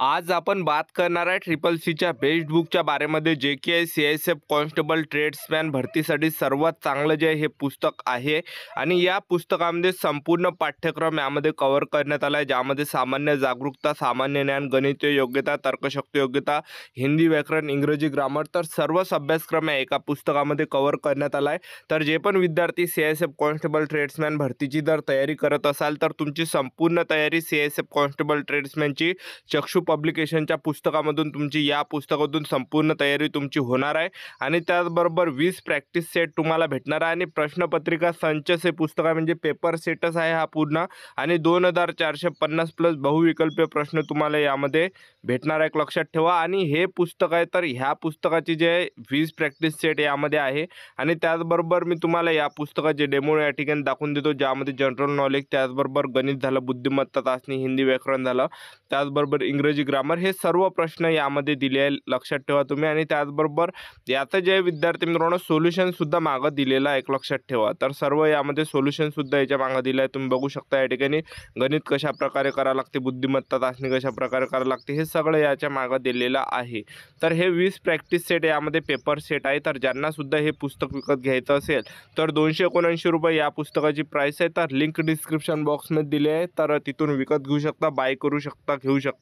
आज आपण बात करणार आहे ट्रिपल सीच्या बेस्ट बुकच्या बारेमध्ये, जे की आहे CISF कॉन्स्टेबल ट्रेड्समॅन भरतीसाठी सर्वात चांगलं जे आहे हे पुस्तक आहे. आणि या पुस्तकामध्ये संपूर्ण पाठ्यक्रम यामध्ये कव्हर करण्यात आला आहे, ज्यामध्ये सामान्य जागरूकता, सामान्य ज्ञान, गणितीय योग्यता, तर्कशक्ती योग्यता, हिंदी व्याकरण, इंग्रजी ग्रामर, तर सर्वच अभ्यासक्रम या एका पुस्तकामध्ये कव्हर करण्यात आला आहे. तर जे पण विद्यार्थी CISF कॉन्स्टेबल ट्रेड्समॅन भरतीची जर तयारी करत असाल, तर तुमची संपूर्ण तयारी CISF कॉन्स्टेबल ट्रेड्समॅनची चक्षु पब्लिकेशनच्या पुस्तकामधून तुमची या पुस्तकातून संपूर्ण तयारी तुमची होणार आहे. आणि त्याचबरोबर 20 प्रॅक्टिस सेट तुम्हाला भेटणार आहे आणि प्रश्नपत्रिका संचच हे पुस्तक आहे, म्हणजे पेपर सेटच आहे हा पूर्ण. आणि 2450 प्लस बहुविकल्पीय प्रश्न तुम्हाला यामध्ये भेटणार आहे, लक्षात ठेवा. आणि हे पुस्तक आहे, तर ह्या पुस्तकाची जे 20 प्रॅक्टिस सेट यामध्ये आहे. आणि त्याचबरोबर मी तुम्हाला या पुस्तकाचे डेमो या ठिकाणी दाखवून देतो, ज्यामध्ये जनरल नॉलेज, त्याचबरोबर गणित झालं, बुद्धिमत्ता चाचणी, हिंदी व्याकरण झालं, त्याचबरोबर इंग्रजी ग्रामर, हे सर्व प्रश्न यामध्ये दिले आहे, लक्षात ठेवा तुम्ही. आणि त्याचबरोबर याचं जे विद्यार्थी मित्रांनो सोल्युशनसुद्धा मागं दिलेलं आहे, एक लक्षात ठेवा. तर सर्व यामध्ये सोल्युशनसुद्धा याच्या मागं दिलं आहे, तुम्ही बघू शकता या ठिकाणी. गणित कशा प्रकारे करावं लागते, बुद्धिमत्ता चाचणी कशा प्रकारे करावं लागते, हे सगळं याच्या मागं दिलेलं आहे. तर हे 20 प्रॅक्टिस सेट यामध्ये पेपर सेट आहे. तर ज्यांनासुद्धा हे पुस्तक विकत घ्यायचं असेल तर ₹279 या पुस्तकाची प्राईस आहे. तर लिंक डिस्क्रिप्शन बॉक्समध्ये दिली आहे, तर तिथून विकत घेऊ शकता, बाय करू शकता, घेऊ शकता.